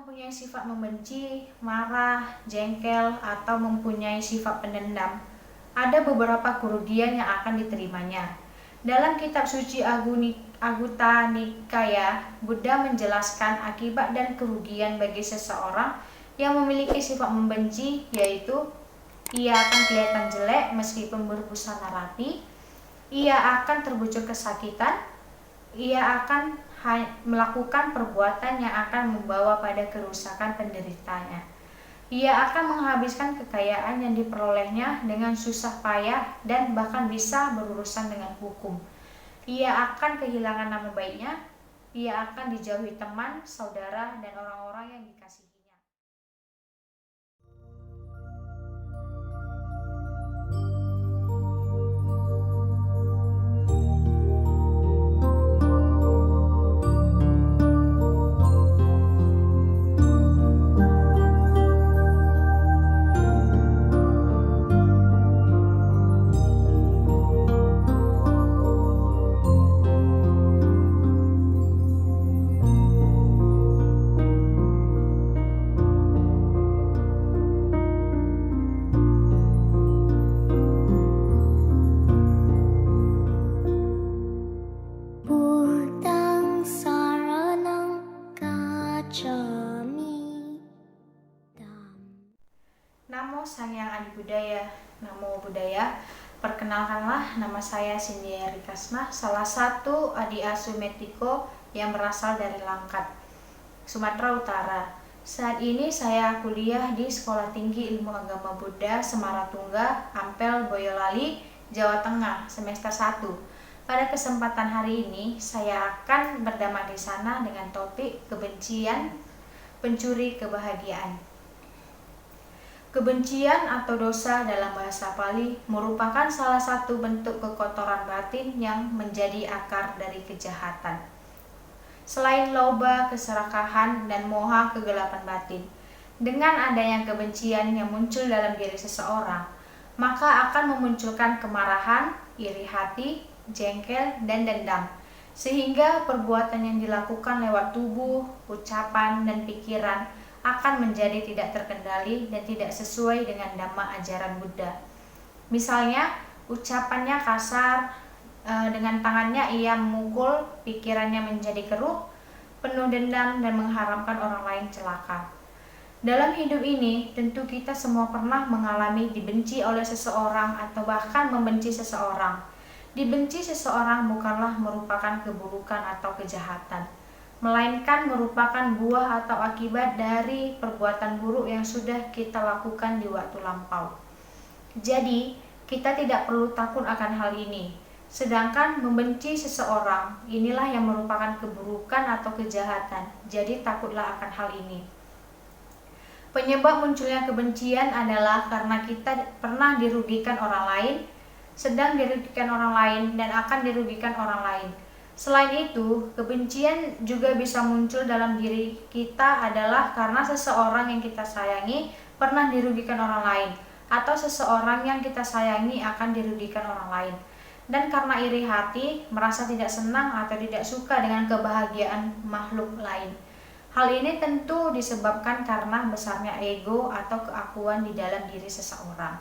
mempunyai sifat membenci, marah, jengkel, atau mempunyai sifat pendendam, ada beberapa kerugian yang akan diterimanya. Dalam kitab suci Agutta Nikaya, Buddha menjelaskan akibat dan kerugian bagi seseorang yang memiliki sifat membenci, yaitu ia akan kelihatan jelek meskipun berbusana rapi, ia akan terbucur kesakitan, ia akan melakukan perbuatan yang akan membawa pada kerusakan penderitanya. Ia akan menghabiskan kekayaan yang diperolehnya dengan susah payah dan bahkan bisa berurusan dengan hukum. Ia akan kehilangan nama baiknya, ia akan dijauhi teman, saudara, dan orang-orang yang dikasihinya. Namo Sang Hyang Adi Budaya, Namo Buddhaya. Perkenalkanlah, nama saya Cindy Rikasna, salah satu adik asuh Metiko yang berasal dari Langkat, Sumatera Utara. Saat ini saya kuliah di Sekolah Tinggi Ilmu Agama Buddha Semaratungga, Ampel, Boyolali, Jawa Tengah, semester 1. Pada kesempatan hari ini, saya akan berdamai di sana dengan topik kebencian pencuri kebahagiaan. Kebencian atau dosa dalam bahasa Pali merupakan salah satu bentuk kekotoran batin yang menjadi akar dari kejahatan. Selain loba, keserakahan, dan moha kegelapan batin, dengan adanya kebencian yang muncul dalam diri seseorang, maka akan memunculkan kemarahan, iri hati, jengkel, dan dendam, sehingga perbuatan yang dilakukan lewat tubuh, ucapan, dan pikiran akan menjadi tidak terkendali dan tidak sesuai dengan dhamma ajaran Buddha. Misalnya, ucapannya kasar, dengan tangannya ia memukul, pikirannya menjadi keruh, penuh dendam, dan mengharapkan orang lain celaka. Dalam hidup ini, tentu kita semua pernah mengalami dibenci oleh seseorang atau bahkan membenci seseorang. Dibenci seseorang bukanlah merupakan keburukan atau kejahatan, melainkan merupakan buah atau akibat dari perbuatan buruk yang sudah kita lakukan di waktu lampau. Jadi, kita tidak perlu takut akan hal ini. Sedangkan membenci seseorang, inilah yang merupakan keburukan atau kejahatan. Jadi, takutlah akan hal ini. Penyebab munculnya kebencian adalah karena kita pernah dirugikan orang lain, sedang dirugikan orang lain, dan akan dirugikan orang lain. Selain itu, kebencian juga bisa muncul dalam diri kita adalah karena seseorang yang kita sayangi pernah dirugikan orang lain, atau seseorang yang kita sayangi akan dirugikan orang lain. Dan karena iri hati, merasa tidak senang atau tidak suka dengan kebahagiaan makhluk lain. Hal ini tentu disebabkan karena besarnya ego atau keakuan di dalam diri seseorang.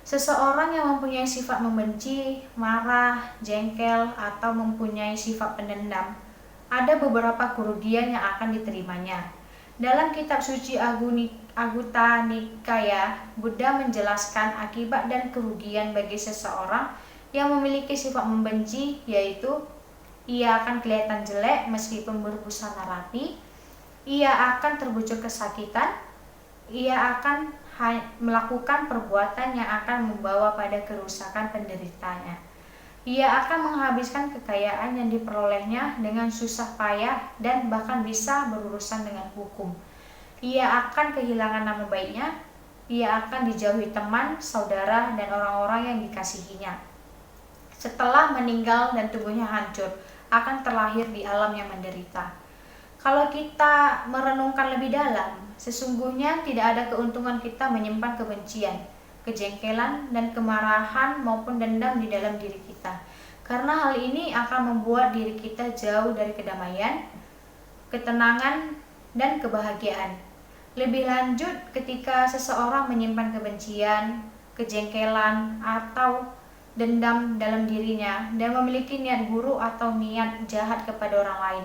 Seseorang yang mempunyai sifat membenci, marah, jengkel, atau mempunyai sifat pendendam, ada beberapa kerugian yang akan diterimanya. Dalam kitab suci Agutta Nikaya, Buddha menjelaskan akibat dan kerugian bagi seseorang yang memiliki sifat membenci, yaitu ia akan kelihatan jelek meskipun berbusana rapi, ia akan terbucur kesakitan, ia akan melakukan perbuatan yang akan membawa pada kerusakan penderitanya. Ia akan menghabiskan kekayaan yang diperolehnya dengan susah payah dan bahkan bisa berurusan dengan hukum. Ia akan kehilangan nama baiknya, ia akan dijauhi teman, saudara, dan orang-orang yang dikasihinya. Setelah meninggal dan tubuhnya hancur, akan terlahir di alam yang menderita. Kalau kita merenungkan lebih dalam, sesungguhnya tidak ada keuntungan kita menyimpan kebencian, kejengkelan, dan kemarahan maupun dendam di dalam diri kita. Karena hal ini akan membuat diri kita jauh dari kedamaian, ketenangan, dan kebahagiaan. Lebih lanjut, ketika seseorang menyimpan kebencian, kejengkelan, atau dendam dalam dirinya dan memiliki niat buruk atau niat jahat kepada orang lain,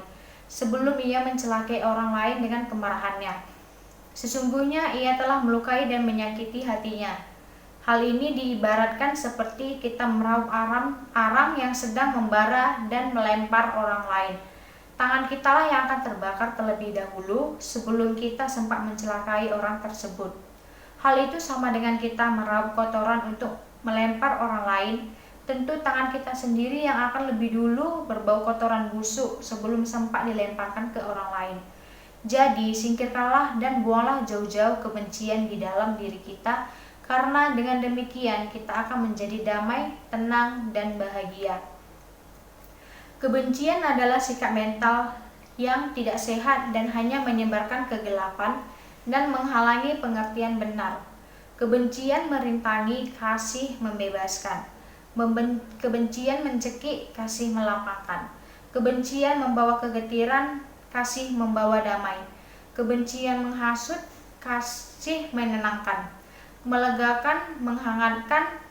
sebelum ia mencelakai orang lain dengan kemarahannya, sesungguhnya ia telah melukai dan menyakiti hatinya. Hal ini diibaratkan seperti kita meraup arang yang sedang membara dan melempar orang lain. Tangan kitalah yang akan terbakar terlebih dahulu sebelum kita sempat mencelakai orang tersebut. Hal itu sama dengan kita meraup kotoran untuk melempar orang lain. Tentu tangan kita sendiri yang akan lebih dulu berbau kotoran busuk sebelum sempat dilemparkan ke orang lain. Jadi, singkirkanlah dan buanglah jauh-jauh kebencian di dalam diri kita, karena dengan demikian kita akan menjadi damai, tenang, dan bahagia. Kebencian adalah sikap mental yang tidak sehat dan hanya menyebarkan kegelapan dan menghalangi pengertian benar. Kebencian merintangi, kasih membebaskan. Kebencian mencekik, kasih melapangkan. Kebencian membawa kegetiran, kasih membawa damai. Kebencian menghasut, kasih menenangkan, melegakan, menghangatkan,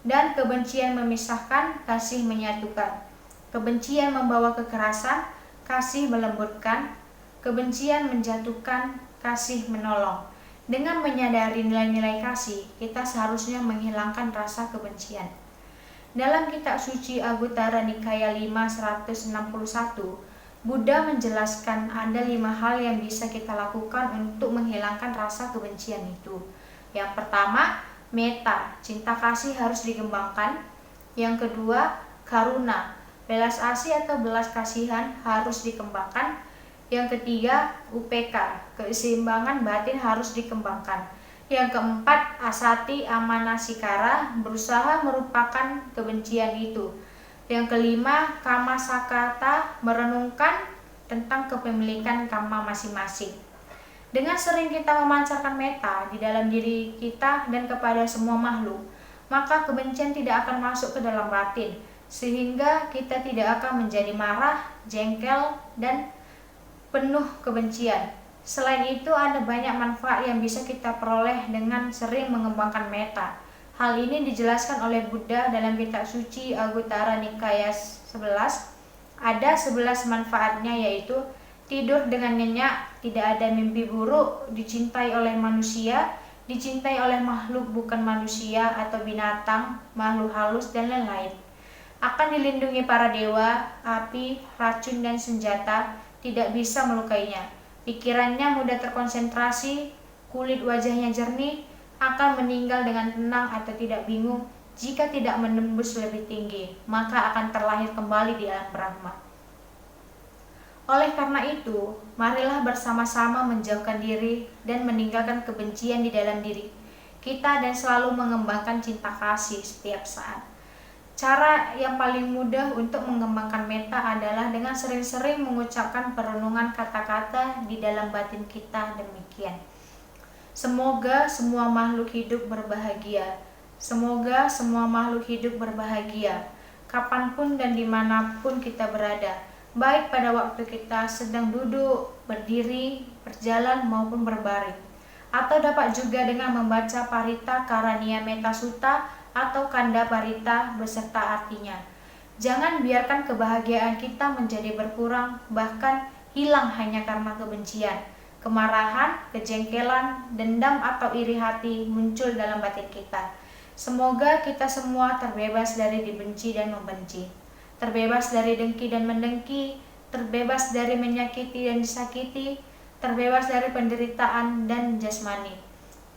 dan kebencian memisahkan, kasih menyatukan. Kebencian membawa kekerasan, kasih melembutkan. Kebencian menjatuhkan, kasih menolong. Dengan menyadari nilai-nilai kasih, kita seharusnya menghilangkan rasa kebencian. Dalam kitab suci Anguttara Nikaya 5/161, Buddha menjelaskan ada 5 hal yang bisa kita lakukan untuk menghilangkan rasa kebencian itu. Yang pertama, metta, cinta kasih harus dikembangkan. Yang kedua, karuna, belas asih atau belas kasihan harus dikembangkan. Yang ketiga, upeka, keseimbangan batin harus dikembangkan. Yang keempat, asati amanasikara, berusaha merupakan kebencian itu. Yang kelima, kama sakata, merenungkan tentang kepemilikan kama masing-masing. Dengan sering kita memancarkan metta di dalam diri kita dan kepada semua makhluk, maka kebencian tidak akan masuk ke dalam batin, sehingga kita tidak akan menjadi marah, jengkel, dan penuh kebencian. Selain itu, ada banyak manfaat yang bisa kita peroleh dengan sering mengembangkan metta. Hal ini dijelaskan oleh Buddha dalam kitab suci Anguttara Nikaya 11. Ada 11 manfaatnya, yaitu tidur dengan nyenyak, tidak ada mimpi buruk, dicintai oleh manusia, dicintai oleh makhluk bukan manusia atau binatang, makhluk halus, dan lain-lain. Akan dilindungi para dewa, api, racun, dan senjata tidak bisa melukainya. Pikirannya mudah terkonsentrasi, kulit wajahnya jernih, akan meninggal dengan tenang atau tidak bingung. Jika tidak menembus lebih tinggi, maka akan terlahir kembali di alam Brahma. Oleh karena itu, marilah bersama-sama menjauhkan diri dan meninggalkan kebencian di dalam diri kita dan selalu mengembangkan cinta kasih setiap saat. Cara yang paling mudah untuk mengembangkan metta adalah dengan sering-sering mengucapkan perenungan kata-kata di dalam batin kita demikian. Semoga semua makhluk hidup berbahagia. Semoga semua makhluk hidup berbahagia, kapanpun dan dimanapun kita berada, baik pada waktu kita sedang duduk, berdiri, berjalan, maupun berbaring. Atau dapat juga dengan membaca Parita Karaniya Metta Sutta atau Kanda Parita beserta artinya. Jangan biarkan kebahagiaan kita menjadi berkurang, bahkan hilang hanya karena kebencian, kemarahan, kejengkelan, dendam atau iri hati muncul dalam batin kita. Semoga kita semua terbebas dari dibenci dan membenci, terbebas dari dengki dan mendengki, terbebas dari menyakiti dan disakiti, terbebas dari penderitaan dan jasmani,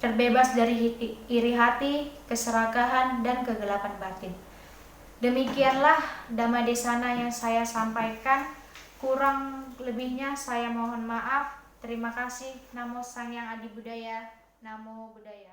terbebas dari iri hati, keserakahan, dan kegelapan batin. Demikianlah Dhammadesana yang saya sampaikan. Kurang lebihnya saya mohon maaf. Terima kasih. Namo Sang Hyang Adi Budaya. Namo Buddhaya.